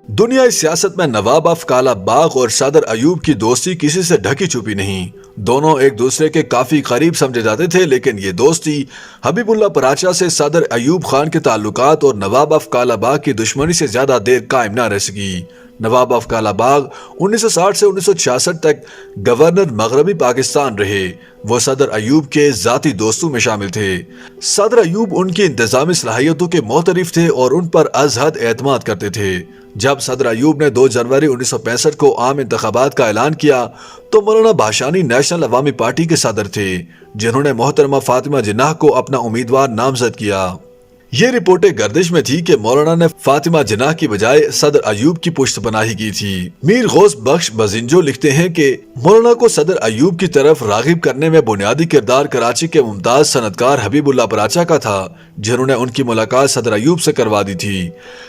دنیا سیاست میں نواب آف کالا باغ اور صدر ایوب کی دوستی کسی سے ڈھکی چھپی نہیں۔ دونوں ایک دوسرے کے کافی قریب سمجھے جاتے تھے، لیکن یہ دوستی حبیب اللہ پراچا سے صدر ایوب خان کے تعلقات اور نواب آف کالا باغ کی دشمنی سے زیادہ دیر قائم نہ رہ سکی۔ نواب آف کالا باغ 1960 سے 1966 تک گورنر مغربی پاکستان رہے۔ وہ صدر ایوب کے ذاتی دوستوں میں شامل تھے۔ صدر ایوب ان کی انتظامی صلاحیتوں کے معترف تھے اور ان پر از حد اعتماد کرتے تھے۔ جب صدر ایوب نے 2 جنوری 1965 کو عام انتخابات کا اعلان کیا تو مولانا بھاشانی نیشنل عوامی پارٹی کے صدر تھے، جنہوں نے محترمہ فاطمہ جناح کو اپنا امیدوار نامزد کیا۔ یہ رپورٹیں گردش میں تھی کہ مولانا نے فاطمہ جناح کی بجائے صدر ایوب کی پشت پناہی کی تھی۔ میر غوث بخش بزنجو لکھتے ہیں کہ مولانا کو صدر ایوب کی طرف راغب کرنے میں بنیادی کردار کراچی کے ممتاز صنعتکار حبیب اللہ پراچا کا تھا، جنہوں نے ان کی ملاقات صدر ایوب سے کروا دی تھی۔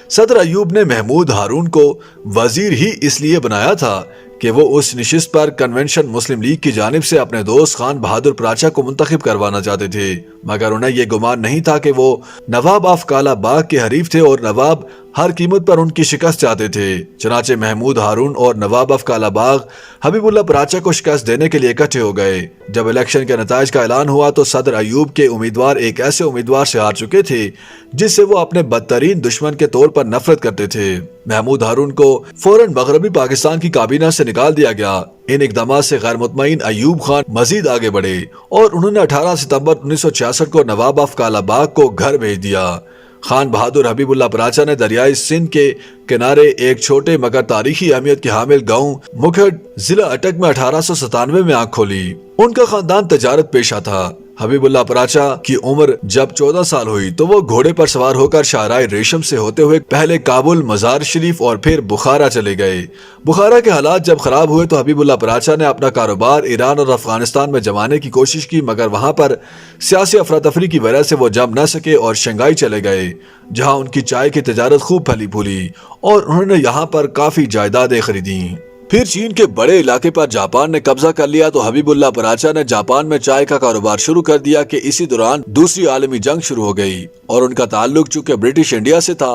صدر ایوب نے محمود ہارون کو وزیر ہی اس لیے بنایا تھا کہ وہ اس نشست پر کنونشن مسلم لیگ کی جانب سے اپنے دوست خان بہادر پراچا کو منتخب کروانا چاہتے تھے، مگر انہیں یہ گمان نہیں تھا کہ وہ نواب آف کالا باغ کے حریف تھے اور نواب ہر قیمت پر ان کی شکست چاہتے تھے۔ چنانچہ محمود ہارون اور نواب آف کالا باغ حبیب اللہ پراچا کو شکست دینے کے لیے اکٹھے ہو گئے۔ جب الیکشن کے نتائج کا اعلان ہوا تو صدر ایوب کے امیدوار ایک ایسے امیدوار سے ہار چکے تھے جس سے وہ اپنے بدترین دشمن کے طور پر نفرت کرتے تھے۔ محمود ہارون کو فوراً مغربی پاکستان کی کابینہ سے نکال دیا گیا۔ ان اقدامات سے غیر مطمئن ایوب خان مزید آگے بڑھے اور انہوں نے 18 ستمبر 1966 کو نواب آف کالا باغ کو گھر بھیج دیا۔ خان بہادر حبیب اللہ پراچا نے دریائے سندھ کے کنارے ایک چھوٹے مگر تاریخی اہمیت کے حامل گاؤں مکھڈ ضلع اٹک میں 1897 میں آنکھ کھولی۔ ان کا خاندان تجارت پیشہ تھا۔ حبیب اللہ پراچا کی عمر جب 14 سال ہوئی تو وہ گھوڑے پر سوار ہو کر شاہراہ ریشم سے ہوتے ہوئے پہلے کابل، مزار شریف اور پھر بخارا چلے گئے۔ بخارا کے حالات جب خراب ہوئے تو حبیب اللہ پراچا نے اپنا کاروبار ایران اور افغانستان میں جمانے کی کوشش کی، مگر وہاں پر سیاسی افراتفری کی وجہ سے وہ جم نہ سکے اور شنگھائی چلے گئے، جہاں ان کی چائے کی تجارت خوب پھلی پھولی اور انہوں نے یہاں پر کافی جائیدادیں خریدیں۔ پھر چین کے بڑے علاقے پر جاپان نے قبضہ کر لیا تو حبیب اللہ پراچا نے جاپان میں چائے کا کاروبار شروع کر دیا کہ اسی دوران دوسری عالمی جنگ شروع ہو گئی اور ان کا تعلق چونکہ برٹش انڈیا سے تھا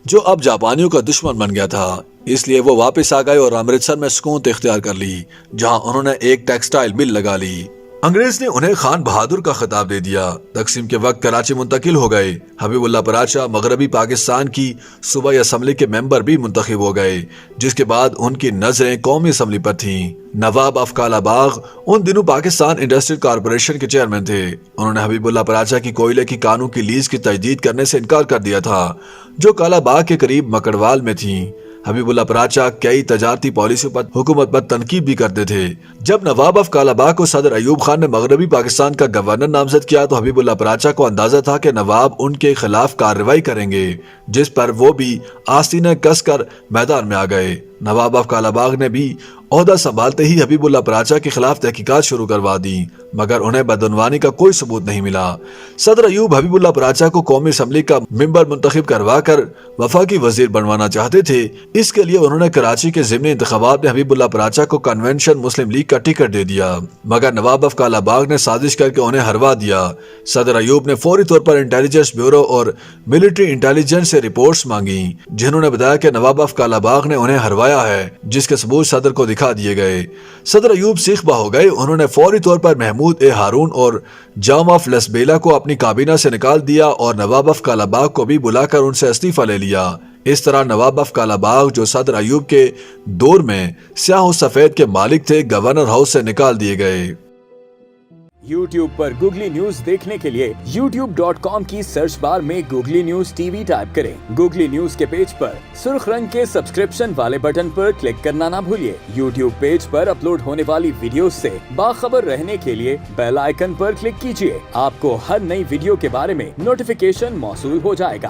جو اب جاپانیوں کا دشمن بن گیا تھا، اس لیے وہ واپس آ گئے اور امرتسر میں سکونت اختیار کر لی، جہاں انہوں نے ایک ٹیکسٹائل مل لگا لی۔ انگریز نے انہیں خان بہادر کا خطاب دے دیا۔ تقسیم کے وقت کراچی منتقل ہو گئے۔ حبیب اللہ پراچا مغربی پاکستان کی صوبائی اسمبلی کے ممبر بھی منتخب ہو گئے، جس کے بعد ان کی نظریں قومی اسمبلی پر تھیں۔ نواب آف کالا باغ ان دنوں پاکستان انڈسٹریل کارپوریشن کے چیئرمین تھے۔ انہوں نے حبیب اللہ پراچا کی کوئلے کی کانوں کی لیز کی تجدید کرنے سے انکار کر دیا تھا، جو کالا باغ کے قریب مکڑوال میں تھیں۔ حبیب اللہ پراچا کئی تجارتی پالیسیوں پر حکومت پر تنقید بھی کرتے تھے۔ جب نواب آف کالا باغ کو صدر ایوب خان نے مغربی پاکستان کا گورنر نامزد کیا تو حبیب اللہ پراچا کو اندازہ تھا کہ نواب ان کے خلاف کارروائی کریں گے، جس پر وہ بھی آستینیں کس کر میدان میں آ گئے۔ نواب آف کالا باغ نے بھی عہدہ سنبھالتے ہی حبیب اللہ پراچا کے خلاف تحقیقات شروع کروا دی، مگر انہیں بدعنوانی کا کوئی ثبوت نہیں ملا۔ صدر ایوب حبیب اللہ پراچا کو قومی اسمبلی کا ممبر منتخب کروا کر وفاقی وزیر بنوانا چاہتے تھے۔ اس کے لیے انہوں نے کراچی کے ضمنی انتخابات میں حبیب اللہ پراچا کو کنونشن مسلم لیگ کا ٹکٹ دے دیا، مگر نواب آف کالا باغ نے سازش کر کے انہیں ہروا دیا۔ صدر ایوب نے فوری طور پر انٹیلیجنس بیورو اور ملٹری انٹیلیجنس سے رپورٹس مانگی، جنہوں نے بتایا کہ نواب آف کالا باغ نے انہیں ہروایا ہے، جس کے ثبوت صدر کو دکھا دیے گئے۔ صدر ایوب سیخ بہ ہو گئے۔ انہوں نے فوری طور پر محمود ہارون اور جام آف لسبیلا کو اپنی کابینہ سے نکال دیا اور نواب آف کالا باغ کو بھی بلا کر ان سے استعفیٰ لے لیا۔ اس طرح نواب آف کالا باغ جو صدر ایوب کے دور میں سیاہ و سفید کے مالک تھے، گورنر ہاؤس سے نکال دیے گئے۔ YouTube پر گوگلی نیوز دیکھنے کے لیے youtube.com کی سرچ بار میں googly news T V type کریں۔ گوگلی نیوز کے پیج پر سرخ رنگ کے سبسکرپشن والے بٹن پر کلک کرنا نہ بھولیے۔ YouTube پیج پر اپلوڈ ہونے والی ویڈیوز سے باخبر رہنے کے لیے بیل آئیکن پر کلک کیجیے۔ آپ کو ہر نئی ویڈیو کے بارے میں نوٹیفیکیشن موصول ہو جائے گا۔